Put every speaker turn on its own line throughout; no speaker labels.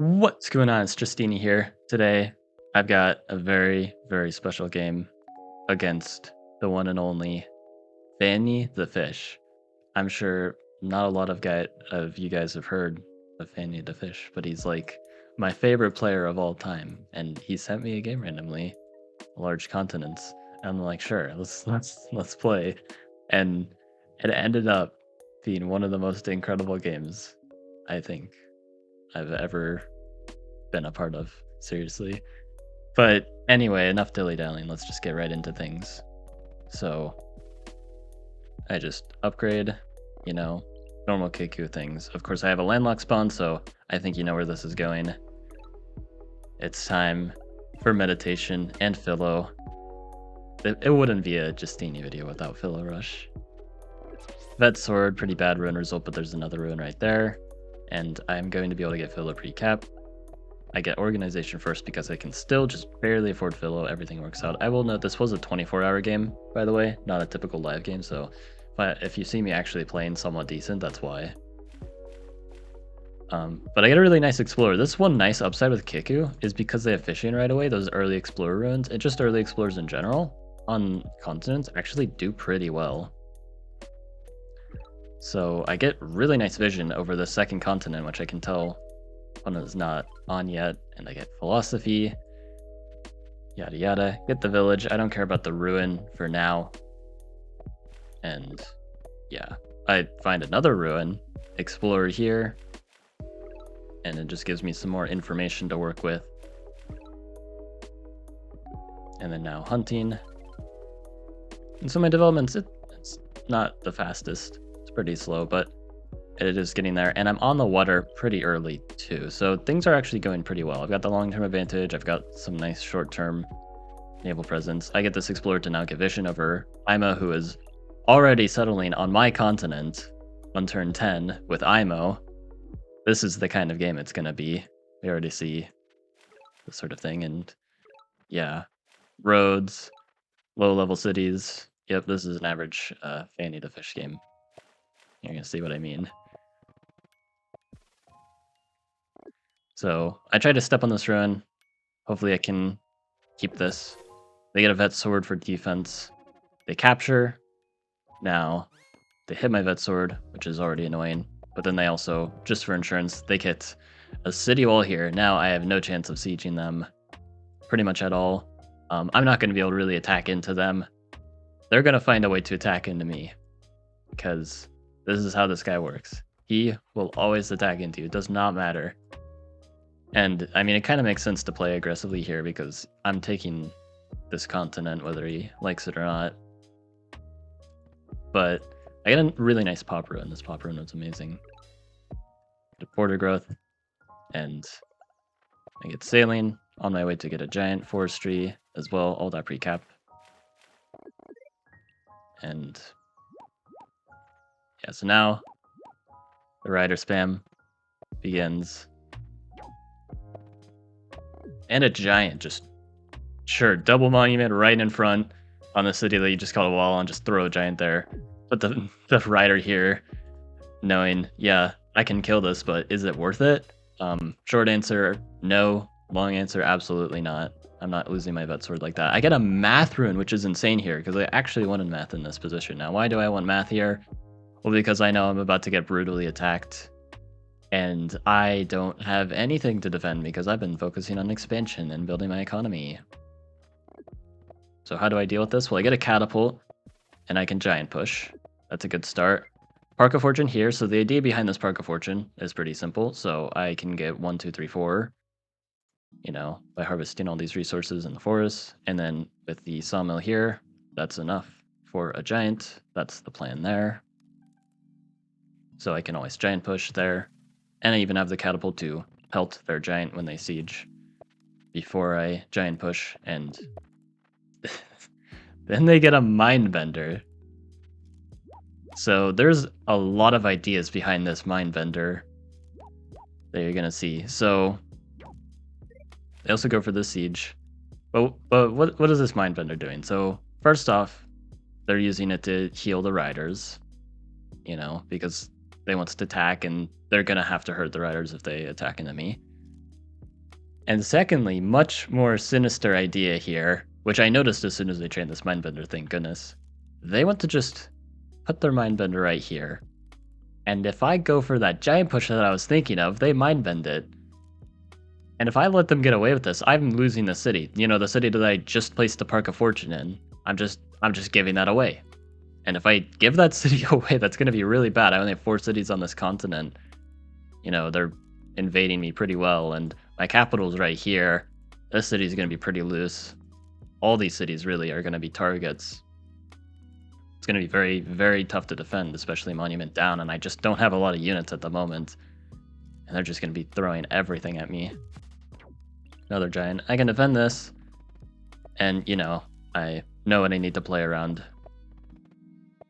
What's going on? It's Justeeni here. Today, I've got a very, very special game against the one and only Fanny the fish. I'm sure not a lot of you guys have heard of Fanny the fish, but he's like my favorite player of all time, and he sent me a game randomly, large continents. And I'm like, sure, let's play, and it ended up being one of the most incredible games I think I've ever been a part of, seriously. But anyway, enough dilly-dallying, let's just get right into things. So, I just upgrade, you know, normal Kiku things. Of course, I have a landlock spawn, so I think you know where this is going. It's time for meditation and Philo. It wouldn't be a Justeeni video without Philo Rush. Vet Sword, pretty bad ruin result, but there's another ruin right there. And I'm going to be able to get Philo pre-cap. I get organization first because I can still just barely afford Philo. Everything works out. I will note this was a 24-hour game, by the way, not a typical live game. So if you see me actually playing somewhat decent, that's why. But I get a really nice Explorer. This one nice upside with Kiku is because they have fishing right away, those early Explorer ruins, and just early Explorers in general on continents actually do pretty well. So I get really nice vision over the second continent, which I can tell one is not on yet, and I get philosophy, yada yada. Get the village. I don't care about the ruin for now. And yeah, I find another ruin, explore here, and it just gives me some more information to work with. And then now hunting. And so my developments, it's not the fastest. It's pretty slow, but it is getting there, and I'm on the water pretty early too, so things are actually going pretty well. I've got the long-term advantage, I've got some nice short-term naval presence. I get this explorer to now get vision over Imo, who is already settling on my continent on turn 10 with Imo. This is the kind of game it's going to be. We already see this sort of thing, and yeah, roads, low-level cities. Yep, this is an average Fanny the Fish game. You're going to see what I mean. So I try to step on this ruin. Hopefully I can keep this. They get a vet sword for defense. They capture. Now they hit my vet sword, which is already annoying. But then they also, just for insurance, they get a city wall here. Now I have no chance of sieging them pretty much at all. I'm not going to be able to really attack into them. They're going to find a way to attack into me, because this is how this guy works. He will always attack into you. It does not matter. And I mean, it kind of makes sense to play aggressively here because I'm taking this continent, whether he likes it or not. But I get a really nice pop ruin. This pop ruin was amazing. The border growth, and I get sailing on my way to get a giant forestry as well. All that pre-cap. And yeah, so now the rider spam begins. And a giant, just sure, double monument right in front on the city that you just call a wall and just throw a giant there. But the rider here, knowing, yeah, I can kill this, but is it worth it? Short answer, no. Long answer, absolutely not. I'm not losing my vet sword like that. I get a math rune, which is insane here, because I actually wanted math in this position. Now, why do I want math here? Well, because I know I'm about to get brutally attacked. And I don't have anything to defend because I've been focusing on expansion and building my economy. So how do I deal with this? Well, I get a catapult, and I can giant push. That's a good start. Park of Fortune here. So the idea behind this Park of Fortune is pretty simple. So I can get 1, 2, 3, 4, you know, by harvesting all these resources in the forest. And then with the sawmill here, that's enough for a giant. That's the plan there. So I can always giant push there. And I even have the catapult to pelt their giant when they siege before I giant push, and then they get a mind bender. So there's a lot of ideas behind this mind bender that you're gonna see. So they also go for the siege. But what is this mind bender doing? So first off, they're using it to heal the riders, you know, because they want to attack and they're gonna have to hurt the riders if they attack an enemy. And secondly, much more sinister idea here, which I noticed as soon as they trained this Mindbender, thank goodness. They want to just put their Mindbender right here. And if I go for that giant push that I was thinking of, they Mindbend it. And if I let them get away with this, I'm losing the city. You know, the city that I just placed the Park of Fortune in. I'm just giving that away. And if I give that city away, that's going to be really bad. I only have 4 cities on this continent. You know, they're invading me pretty well, and my capital's right here. This city's going to be pretty loose. All these cities really are going to be targets. It's going to be very, very tough to defend, especially Monument Down, and I just don't have a lot of units at the moment. And they're just going to be throwing everything at me. Another giant. I can defend this, and, you know, I know what I need to play around.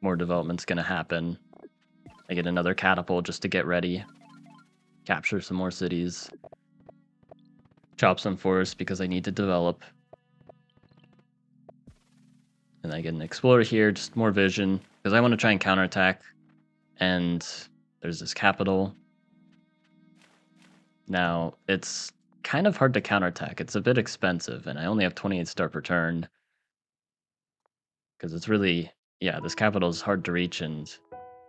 More development's going to happen. I get another catapult just to get ready. Capture some more cities. Chop some forests because I need to develop. And I get an explorer here, just more vision, because I want to try and counterattack. And there's this capital. Now, it's kind of hard to counterattack. It's a bit expensive, and I only have 28 star per turn. Because it's really, yeah, this capital is hard to reach, and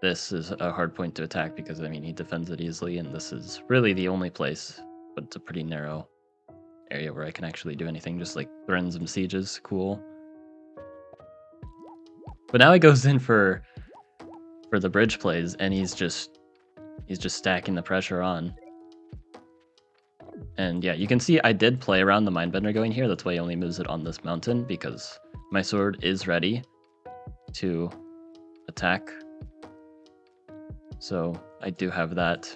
this is a hard point to attack because, I mean, he defends it easily, and this is really the only place, but it's a pretty narrow area where I can actually do anything, just like threaten some sieges. Cool. But now he goes in for the bridge plays, and he's just stacking the pressure on. And yeah, you can see I did play around the Mindbender going here. That's why he only moves it on this mountain, because my sword is ready to attack. So I do have that.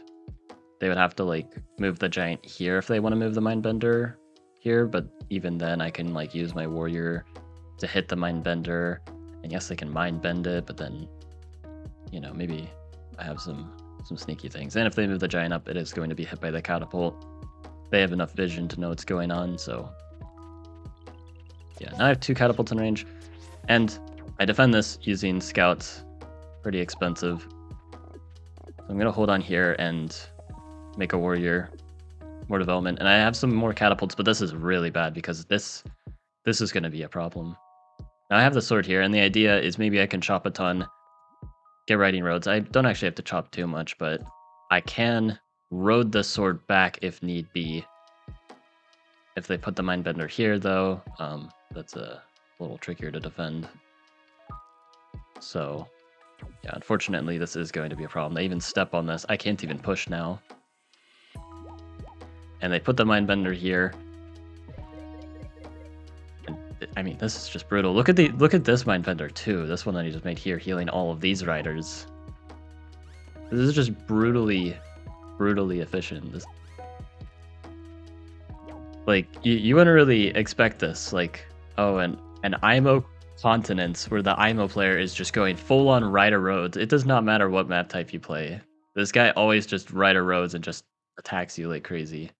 They would have to like move the giant here if they want to move the Mindbender here, but even then I can like use my warrior to hit the Mindbender. And yes, I can Mindbend it, but then, you know, maybe I have some sneaky things. And if they move the giant up, it is going to be hit by the catapult. They have enough vision to know what's going on, so yeah, now I have 2 catapults in range, and I defend this using scouts. Pretty expensive. So I'm gonna hold on here and make a warrior, more development, and I have some more catapults, but this is really bad because this is gonna be a problem. Now I have the sword here, and the idea is maybe I can chop a ton, get riding roads. I don't actually have to chop too much, but I can road the sword back if need be. If they put the Mindbender here, though, that's a little trickier to defend. So, yeah, unfortunately, this is going to be a problem. They even step on this. I can't even push now. And they put the Mindbender here. And, I mean, this is just brutal. Look at this Mindbender too. This one that he just made here, healing all of these riders. This is just brutally efficient. Like, you wouldn't really expect this. Like, oh, and an IMO continents where the IMO player is just going full on rider roads. It does not matter what map type you play. This guy always just rider roads and just attacks you like crazy.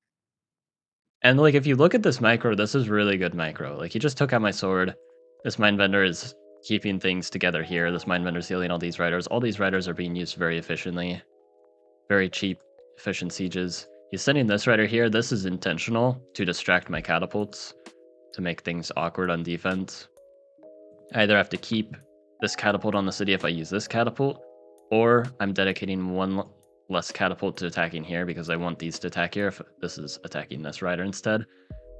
And like, if you look at this micro, this is really good micro. Like, he just took out my sword. This Mindbender is keeping things together here. This Mindbender is healing all these riders. All these riders are being used very efficiently. Very cheap, efficient sieges. He's sending this rider here. This is intentional to distract my catapults, to make things awkward on defense. I either have to keep this catapult on the city if I use this catapult, or I'm dedicating 1 less catapult to attacking here because I want these to attack here if this is attacking this rider instead.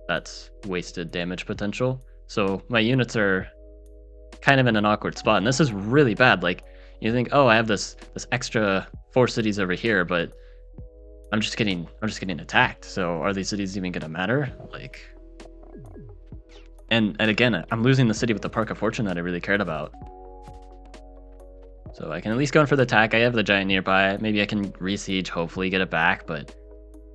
That's wasted damage potential. So my units are kind of in an awkward spot, and this is really bad. Like, you think, oh, I have this extra 4 cities over here, but I'm just getting attacked. So are these cities even gonna matter? Like, and again, I'm losing the city with the Park of Fortune that I really cared about. So I can at least go in for the attack. I have the giant nearby. Maybe I can re-siege, hopefully get it back, but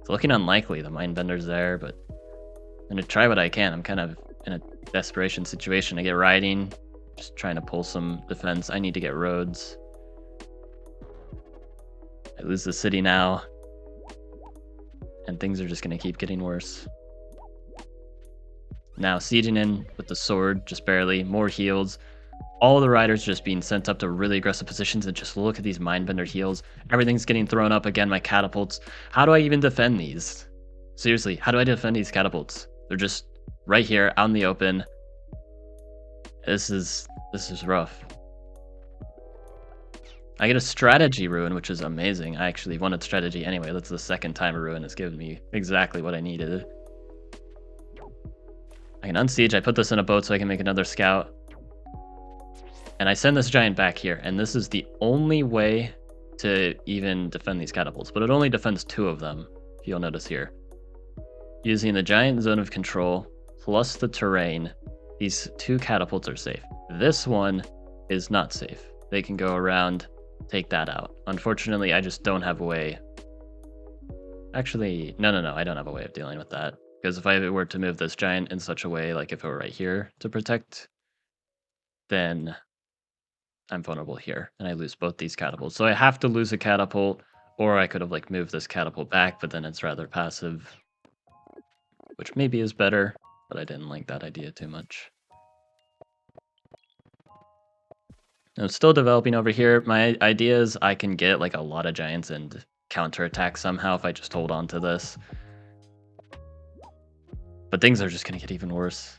it's looking unlikely. The Mindbender's there, but I'm gonna try what I can. I'm kind of in a desperation situation. I get riding, just trying to pull some defense. I need to get roads. I lose the city now, and things are just gonna keep getting worse. Now sieging in with the sword, just barely. More heals. All the riders just being sent up to really aggressive positions, and just look at these Mindbender heals. Everything's getting thrown up again, my catapults. How do I even defend these? Seriously, how do I defend these catapults? They're just right here, out in the open. This is rough. I get a strategy ruin, which is amazing. I actually wanted strategy anyway. That's the second time a ruin has given me exactly what I needed. I can unsiege. I put this in a boat so I can make another scout. And I send this giant back here. And this is the only way to even defend these catapults. But it only defends 2 of them, if you'll notice here. Using the giant zone of control plus the terrain, these 2 catapults are safe. This one is not safe. They can go around, take that out. Unfortunately, I just don't have a way. Actually, no, I don't have a way of dealing with that. Because if I were to move this giant in such a way, like if it were right here to protect, then I'm vulnerable here, and I lose both these catapults. So I have to lose a catapult, or I could have like moved this catapult back, but then it's rather passive, which maybe is better, but I didn't like that idea too much. I'm still developing over here. My idea is I can get like a lot of giants and counterattack somehow if I just hold on to this. But things are just going to get even worse.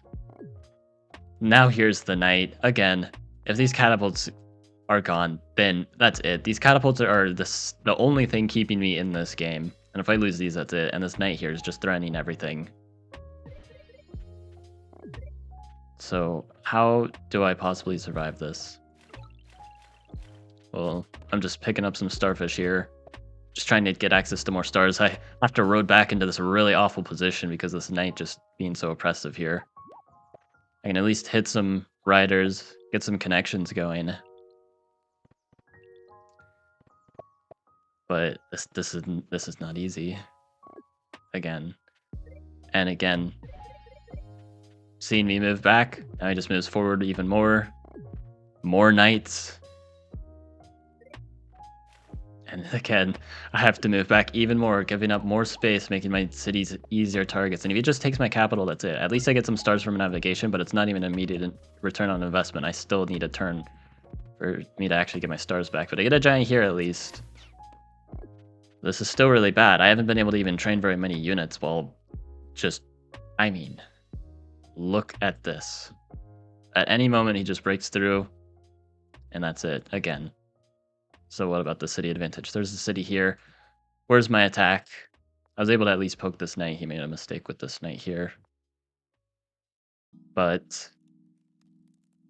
Now here's the knight. Again, if these catapults are gone, then that's it. These catapults are the only thing keeping me in this game. And if I lose these, that's it. And this knight here is just threatening everything. So how do I possibly survive this? Well, I'm just picking up some starfish here. Just trying to get access to more stars. I have to road back into this really awful position because this knight just being so oppressive here. I can at least hit some riders, get some connections going. But this is not easy. Again. And again. Seeing me move back, now he just moves forward even more. More knights. And again, I have to move back even more, giving up more space, making my cities easier targets. And if he just takes my capital, that's it. At least I get some stars from navigation, but it's not even an immediate return on investment. I still need a turn for me to actually get my stars back. But I get a giant here at least. This is still really bad. I haven't been able to even train very many units while just... I mean, look at this. At any moment, he just breaks through, and that's it. Again. So what about the city advantage? There's a city here. Where's my attack? I was able to at least poke this knight. He made a mistake with this knight here. But,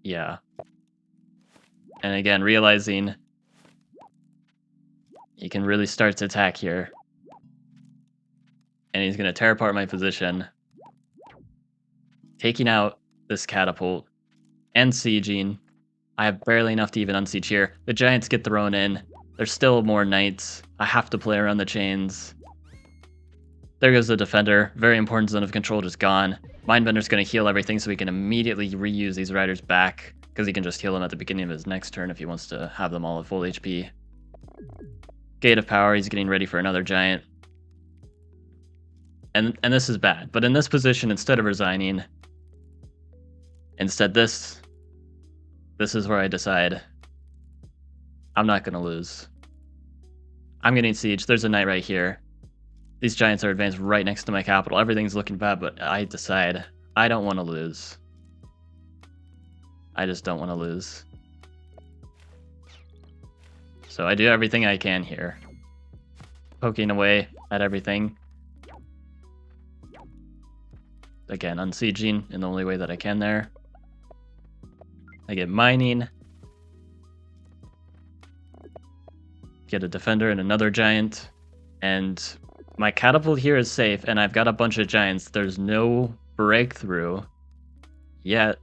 yeah. And again, realizing he can really start to attack here. And he's going to tear apart my position. Taking out this catapult and sieging. I have barely enough to even unsiege here. The giants get thrown in. There's still more knights. I have to play around the chains. There goes the defender. Very important zone of control just gone. Mindbender's going to heal everything so he can immediately reuse these riders back, because he can just heal them at the beginning of his next turn if he wants to have them all at full HP. Gate of Power, he's getting ready for another giant. And this is bad. But in this position, instead of resigning, instead this is where I decide I'm not going to lose. I'm getting siege. There's a knight right here. These giants are advanced right next to my capital. Everything's looking bad, but I decide I don't want to lose. I just don't want to lose. So I do everything I can here. Poking away at everything. Again, unsieging in the only way that I can there. I get mining. Get a defender and another giant. And my catapult here is safe, and I've got a bunch of giants. There's no breakthrough yet.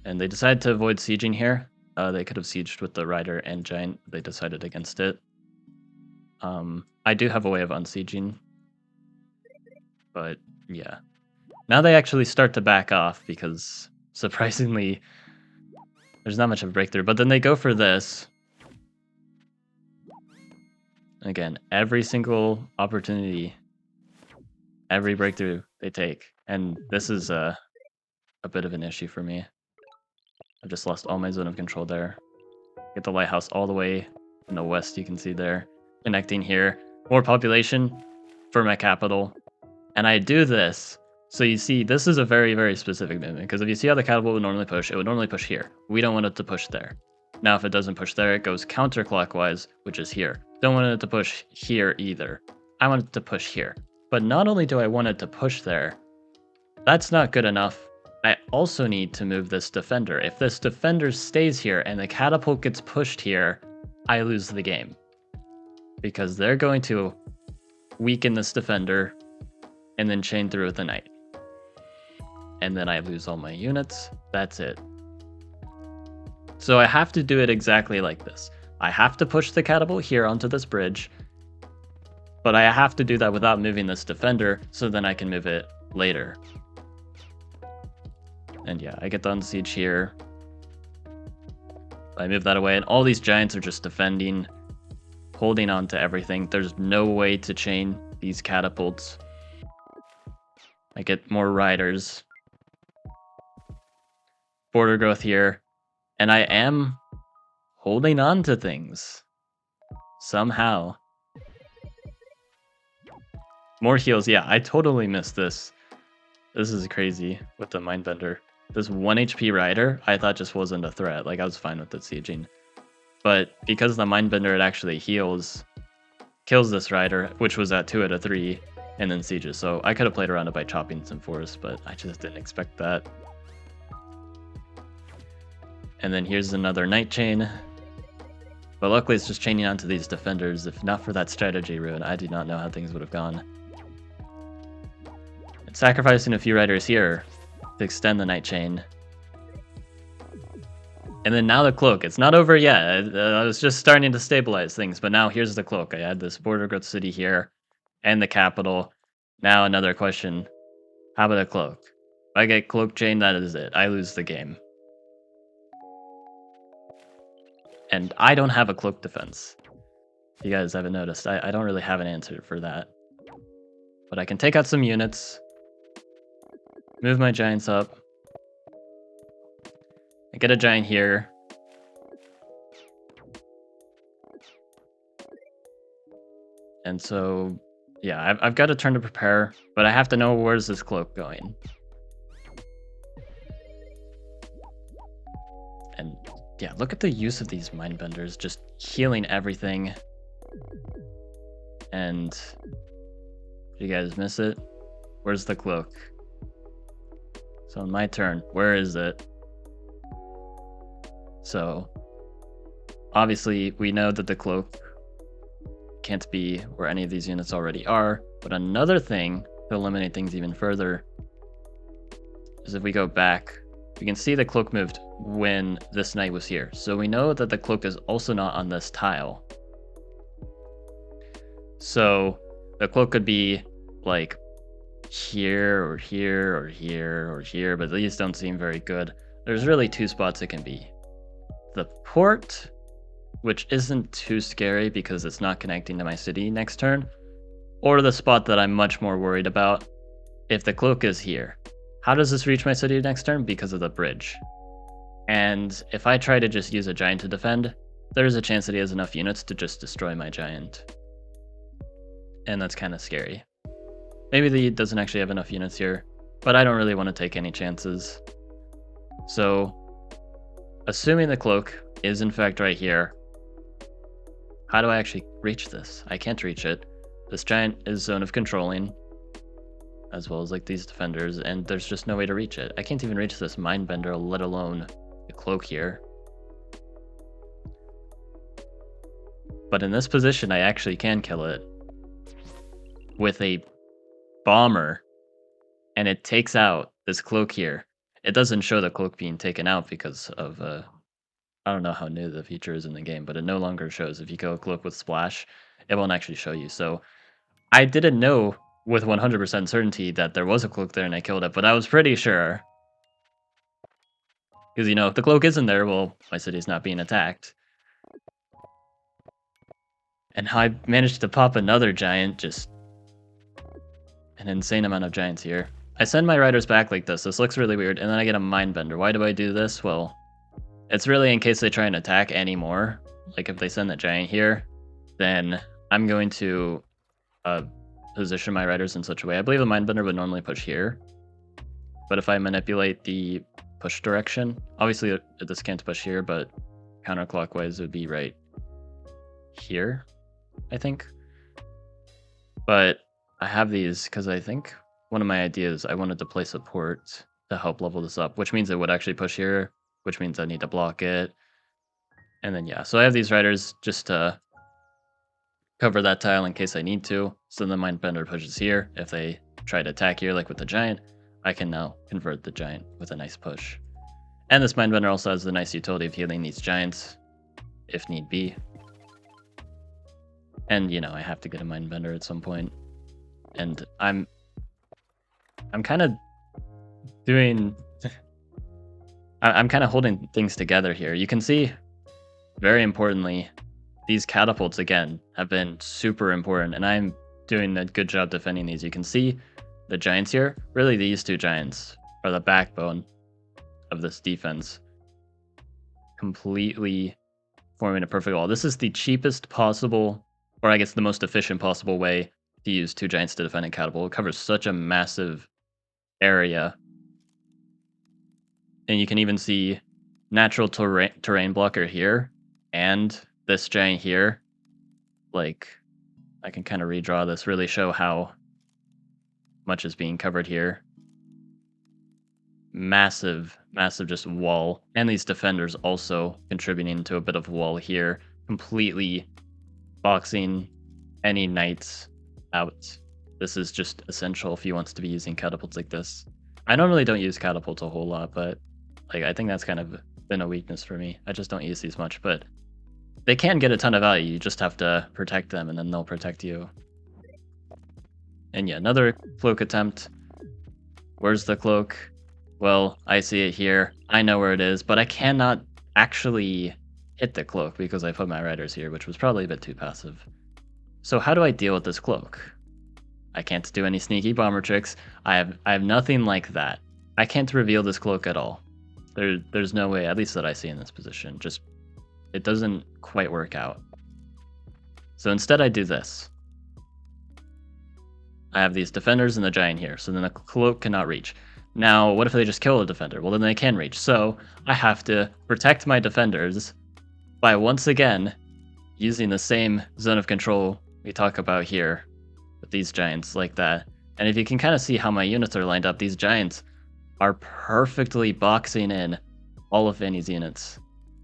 And they decided to avoid sieging here. They could have sieged with the rider and giant. They decided against it. I do have a way of unsieging. But, yeah. Now they actually start to back off because, surprisingly, there's not much of a breakthrough. But then they go for this. Again, every single opportunity, every breakthrough they take. And this is a bit of an issue for me. I've just lost all my zone of control there. Get the lighthouse all the way in the west, you can see there. connecting here. More population for my capital. And I do this. So you see, this is a very, very specific movement. Because if you see how the catapult would normally push, it would normally push here. We don't want it to push there. Now, if it doesn't push there, it goes counterclockwise, which is here. Don't want it to push here either. I want it to push here. But not only do I want it to push there, that's not good enough. I also need to move this defender. If this defender stays here and the catapult gets pushed here, I lose the game. Because they're going to weaken this defender and then chain through with the knight. And then I lose all my units. That's it. So I have to do it exactly like this. I have to push the catapult here onto this bridge, but I have to do that without moving this defender, so then I can move it later. And yeah, I get the unsiege here. I move that away, and all these giants are just defending, holding on to everything. There's no way to chain these catapults. I get more riders. Border growth here. And I am holding on to things. Somehow. More heals. Yeah, I totally missed this. This is crazy with the Mindbender. This 1 HP rider, I thought just wasn't a threat. Like, I was fine with it sieging. But because the Mindbender, it actually heals, kills this rider, which was at 2 out of 3, and then sieges. So I could have played around it by chopping some forests, but I just didn't expect that. And then here's another Night Chain. But luckily it's just chaining onto these defenders. If not for that strategy rune, I do not know how things would have gone. And sacrificing a few riders here to extend the Night Chain. And then now the cloak. It's not over yet. I was just starting to stabilize things, but now here's the cloak. I had this border growth city here and the capital. Now another question. How about a cloak? If I get cloak chain, that is it. I lose the game. And I don't have a cloak defense. If you guys haven't noticed, I don't really have an answer for that. But I can take out some units. Move my giants up. I get a giant here. And so, yeah, I've got a turn to prepare, but I have to know where's this cloak going. And yeah, look at the use of these Mindbenders, just healing everything. And did you guys miss it? Where's the cloak? So on my turn, where is it? So obviously we know that the cloak can't be where any of these units already are, but another thing to eliminate things even further is if we go back, we can see the cloak moved when this knight was here. So we know that the cloak is also not on this tile. So the cloak could be like here or here or here or here, but these don't seem very good. There's really 2 spots it can be. The port, which isn't too scary because it's not connecting to my city next turn, or the spot that I'm much more worried about, if the cloak is here. How does this reach my city next turn? Because of the bridge. And if I try to just use a giant to defend, there's a chance that he has enough units to just destroy my giant. And that's kind of scary. Maybe he doesn't actually have enough units here, but I don't really want to take any chances. So, assuming the cloak is in fact right here, how do I actually reach this? I can't reach it. This giant is zone of controlling, as well as like these defenders, and there's just no way to reach it. I can't even reach this Mindbender, let alone the cloak here. But in this position, I actually can kill it with a bomber, and it takes out this cloak here. It doesn't show the cloak being taken out because of, I don't know how new the feature is in the game, but it no longer shows. If you go cloak with splash, it won't actually show you. So I didn't know with 100% certainty that there was a cloak there and I killed it, but I was pretty sure. Because, you know, if the cloak isn't there, well, my city's not being attacked. And I managed to pop another giant, just an insane amount of giants here. I send my riders back like this. This looks really weird, and then I get a Mindbender. Why do I do this? Well, it's really in case they try and attack anymore. Like if they send that giant here, then I'm going to position my riders in such a way. I believe a Mindbender would normally push here, but if I manipulate the push direction, obviously this can't push here, but counterclockwise would be right here, I think. But I have these because I think one of my ideas, I wanted to place a port to help level this up, which means it would actually push here, which means I need to block it. And then, yeah, so I have these riders just to cover that tile in case I need to. So the Mindbender pushes here. If they try to attack here, like with the Giant, I can now convert the Giant with a nice push. And this Mindbender also has the nice utility of healing these Giants, if need be. And, you know, I have to get a Mindbender at some point. And I'm kind of doing... I'm kind of holding things together here. You can see, very importantly, these catapults, again, have been super important, and I'm doing a good job defending these. You can see the Giants here. Really, these two Giants are the backbone of this defense. Completely forming a perfect wall. This is the cheapest possible, or I guess the most efficient possible way to use two Giants to defend a catapult. It covers such a massive area. And you can even see natural terrain blocker here and this Giant here. Like, I can kind of redraw this, really show how much is being covered here. Massive, massive just wall. And these defenders also contributing to a bit of wall here. Completely boxing any knights out. This is just essential if he wants to be using catapults like this. I normally don't use catapults a whole lot, but like I think that's kind of been a weakness for me. I just don't use these much, but they can get a ton of value. You just have to protect them, and then they'll protect you. And yeah, another cloak attempt. Where's the cloak? Well, I see it here. I know where it is, but I cannot actually hit the cloak because I put my riders here, which was probably a bit too passive. So how do I deal with this cloak? I can't do any sneaky bomber tricks. I have nothing like that. I can't reveal this cloak at all. There's no way, at least that I see in this position. Just, it doesn't quite work out. So instead I do this. I have these defenders and the Giant here, so then the cloak cannot reach. Now, what if they just kill a defender? Well, then they can reach. So I have to protect my defenders by once again using the same zone of control we talk about here with these Giants like that. And if you can kind of see how my units are lined up, these Giants are perfectly boxing in all of Fanny's units,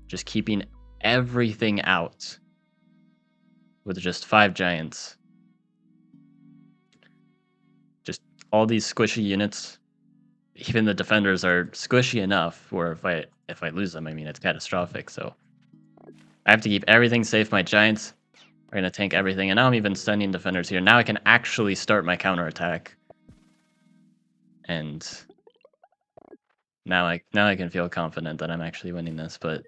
just keeping everything out with just 5 Giants. Just all these squishy units. Even the defenders are squishy enough where if I lose them, I mean, it's catastrophic. So I have to keep everything safe. My Giants are going to tank everything. And now I'm even sending defenders here. Now I can actually start my counterattack. And now I can feel confident that I'm actually winning this. But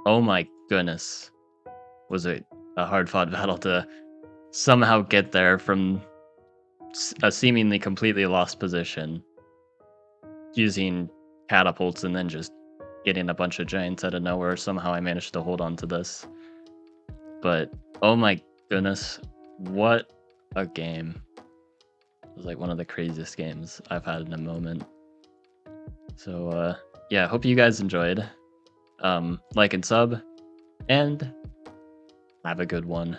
oh my goodness, was it a hard-fought battle to somehow get there from a seemingly completely lost position using catapults and then just getting a bunch of Giants out of nowhere. Somehow I managed to hold on to this. But oh my goodness, what a game. It was like one of the craziest games I've had in a moment. So yeah, hope you guys enjoyed. Like and sub, and have a good one.